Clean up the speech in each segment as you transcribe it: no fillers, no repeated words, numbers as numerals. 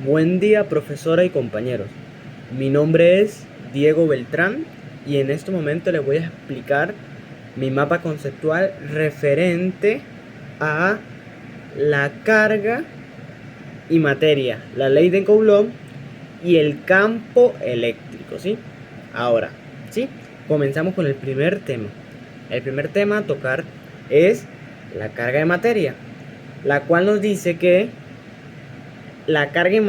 Buen día, profesora y compañeros. Mi nombre es Diego Beltrán y en este momento les voy a explicar mi mapa conceptual referente a la carga y materia, la ley de Coulomb y el campo eléctrico, ¿sí? Ahora, ¿sí? Comenzamos con el primer tema. El primer tema a tocar es la carga de materia, la cual nos dice que en la carga y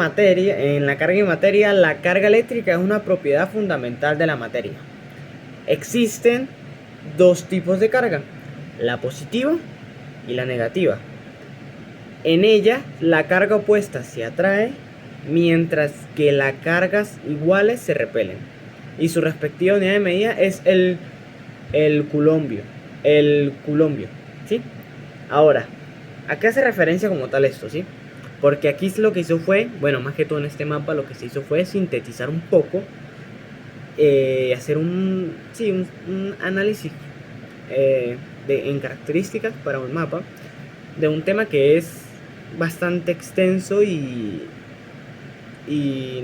materia, la carga eléctrica es una propiedad fundamental de la materia. Existen dos tipos de carga, la positiva y la negativa. En ella, la carga opuesta se atrae, mientras que las cargas iguales se repelen. Y su respectiva unidad de medida es el coulombio. ¿Sí? Ahora, ¿a qué hace referencia como tal esto? ¿Sí? Porque aquí lo que hizo fue, bueno, más que todo en este mapa lo que se hizo fue sintetizar un poco, hacer un análisis en características para un mapa de un tema que es bastante extenso y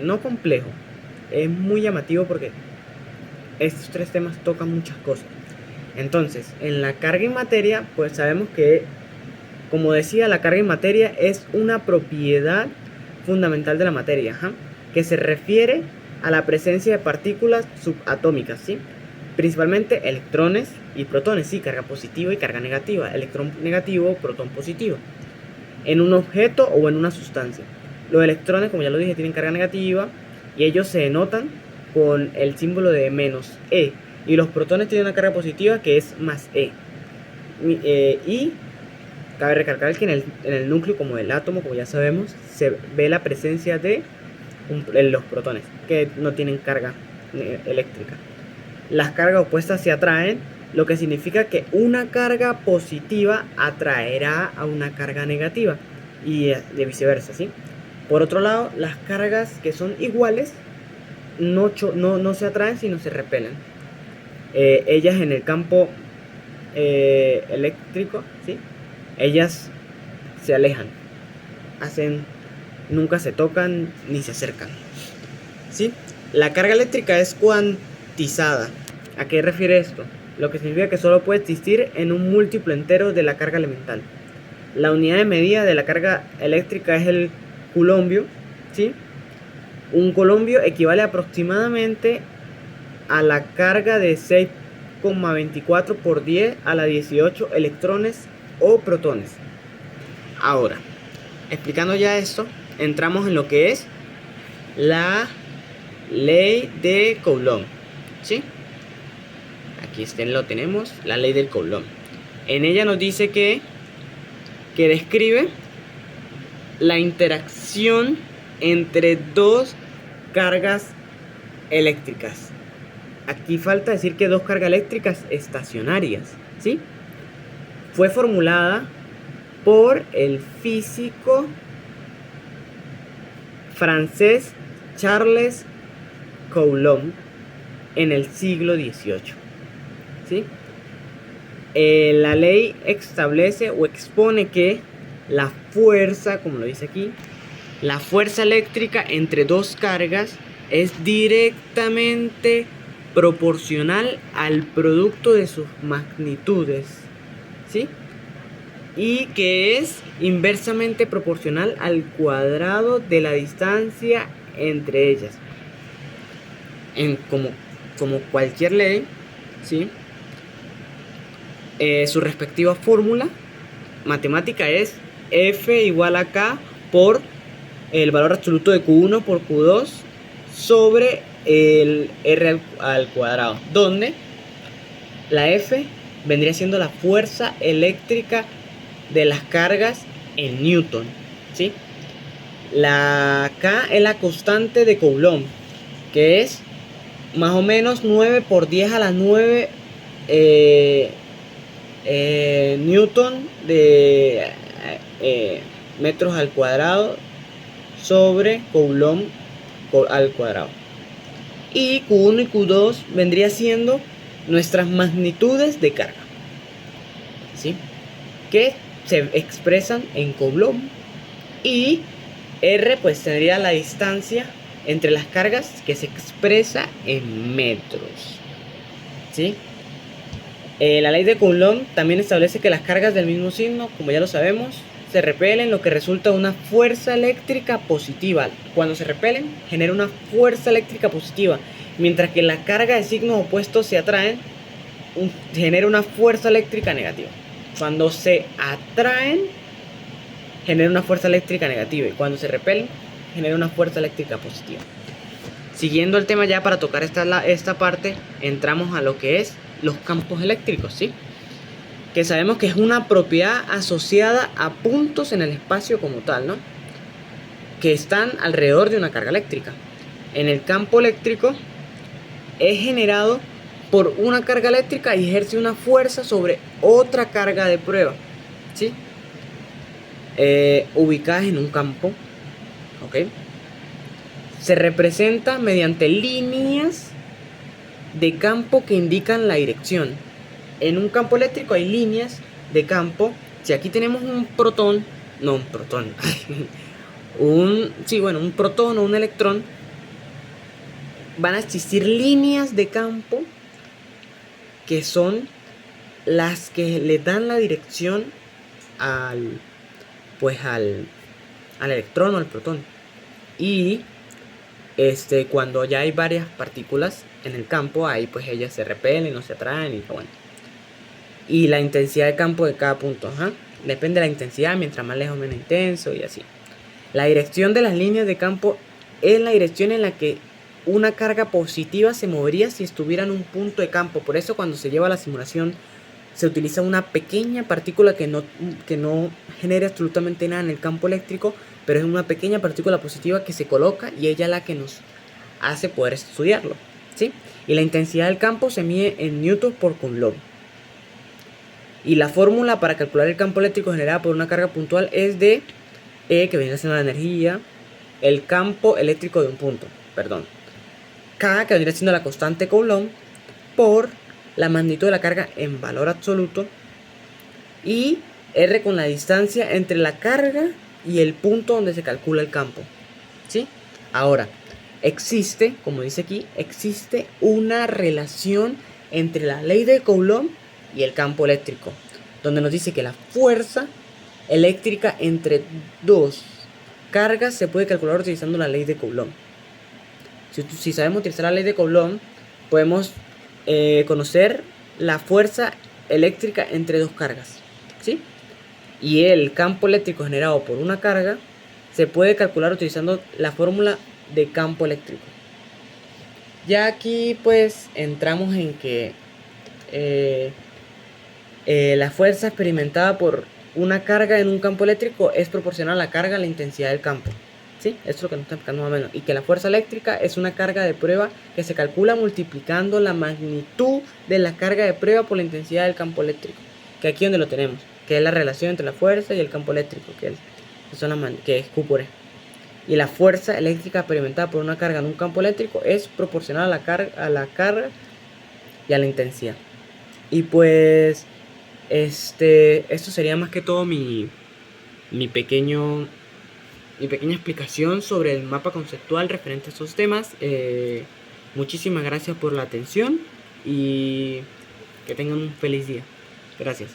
no complejo. Es muy llamativo porque estos tres temas tocan muchas cosas. Entonces, en la carga y materia, pues sabemos que, como decía, la carga en materia es una propiedad fundamental de la materia, que se refiere a la presencia de partículas subatómicas, ¿sí? Principalmente electrones y protones, ¿sí? Carga positiva y carga negativa, electrón negativo, protón positivo, en un objeto o en una sustancia. Los electrones, como ya lo dije, tienen carga negativa y ellos se denotan con el símbolo de menos E, y los protones tienen una carga positiva que es más E. Y cabe recalcar que en el núcleo, como el átomo, como ya sabemos, se ve la presencia de los protones, que no tienen carga eléctrica. Las cargas opuestas se atraen, lo que significa que una carga positiva atraerá a una carga negativa, y de viceversa, ¿sí? Por otro lado, las cargas que son iguales no se atraen, sino se repelen. Ellas en el campo eléctrico, ¿sí? Ellas se alejan, nunca se tocan ni se acercan, ¿sí? La carga eléctrica es cuantizada. ¿A qué refiere esto? Lo que significa que solo puede existir en un múltiplo entero de la carga elemental. La unidad de medida de la carga eléctrica es el coulombio, ¿sí? Un coulombio equivale aproximadamente a la carga de 6,24 por 10 a la 18 electrones o protones. Ahora, explicando ya esto, entramos en lo que es la ley de Coulomb, ¿sí? Aquí lo tenemos, la ley del Coulomb. En ella nos dice que describe la interacción entre dos cargas eléctricas. Aquí falta decir que dos cargas eléctricas estacionarias, ¿sí? Fue formulada por el físico francés Charles Coulomb en el siglo XVIII, ¿sí? La ley establece o expone que la fuerza, como lo dice aquí, la fuerza eléctrica entre dos cargas es directamente proporcional al producto de sus magnitudes, ¿sí? Y que es inversamente proporcional al cuadrado de la distancia entre ellas. Como cualquier ley, ¿sí? Su respectiva fórmula matemática es F igual a K por el valor absoluto de Q1 por Q2 sobre el R al cuadrado, donde la F vendría siendo la fuerza eléctrica de las cargas en Newton, ¿sí? La K es la constante de Coulomb, que es más o menos 9 por 10 a la 9 Newton de metros al cuadrado sobre Coulomb al cuadrado. Y Q1 y Q2 vendría siendo nuestras magnitudes de carga, ¿sí? Que se expresan en Coulomb y R pues tendría la distancia entre las cargas que se expresa en metros, ¿sí? La ley de Coulomb también establece que las cargas del mismo signo, como ya lo sabemos, se repelen, lo que resulta una fuerza eléctrica positiva. Cuando se repelen, genera una fuerza eléctrica positiva, mientras que la carga de signos opuestos se atraen, genera una fuerza eléctrica negativa. Cuando se atraen, genera una fuerza eléctrica negativa, y cuando se repelen, genera una fuerza eléctrica positiva. Siguiendo el tema ya para tocar esta parte, entramos a lo que es los campos eléctricos, ¿sí? Que sabemos que es una propiedad asociada a puntos en el espacio como tal, ¿no? Que están alrededor de una carga eléctrica. En el campo eléctrico es generado por una carga eléctrica y ejerce una fuerza sobre otra carga de prueba, ¿sí? Ubicadas en un campo, ¿ok? Se representa mediante líneas de campo que indican la dirección. En un campo eléctrico hay líneas de campo. Si aquí tenemos un protón, no un protón, un protón o un electrón, van a existir líneas de campo que son las que le dan la dirección al electrón o al protón. Y cuando ya hay varias partículas en el campo, ahí pues ellas se repelen o se atraen y bueno. Y la intensidad de campo de cada punto, depende de la intensidad, mientras más lejos menos intenso y así. La dirección de las líneas de campo es la dirección en la que una carga positiva se movería si estuviera en un punto de campo. Por eso cuando se lleva a la simulación se utiliza una pequeña partícula que no genera absolutamente nada en el campo eléctrico, pero es una pequeña partícula positiva que se coloca y ella es la que nos hace poder estudiarlo, ¿sí? Y la intensidad del campo se mide en newtons por Coulomb. Y la fórmula para calcular el campo eléctrico generado por una carga puntual es de E, que viene siendo la energía, el campo eléctrico de un punto, K, que viene siendo la constante Coulomb, por la magnitud de la carga en valor absoluto, y R con la distancia entre la carga y el punto donde se calcula el campo, ¿sí? Ahora, existe, como dice aquí, existe una relación entre la ley de Coulomb y el campo eléctrico, donde nos dice que la fuerza eléctrica entre dos cargas se puede calcular utilizando la ley de Coulomb. Si sabemos utilizar la ley de Coulomb, podemos conocer la fuerza eléctrica entre dos cargas, ¿sí? Y el campo eléctrico generado por una carga se puede calcular utilizando la fórmula de campo eléctrico. Ya aquí pues entramos en que la fuerza experimentada por una carga en un campo eléctrico es proporcional a la carga a la intensidad del campo, ¿sí? Esto es lo que nos está explicando más o menos. Y que la fuerza eléctrica es una carga de prueba que se calcula multiplicando la magnitud de la carga de prueba por la intensidad del campo eléctrico. Que aquí es donde lo tenemos, que es la relación entre la fuerza y el campo eléctrico, que es Q por E. Y la fuerza eléctrica experimentada por una carga en un campo eléctrico es proporcional a la carga y a la intensidad. Y pues esto sería más que todo mi pequeña explicación sobre el mapa conceptual referente a estos temas. Muchísimas gracias por la atención y que tengan un feliz día. Gracias.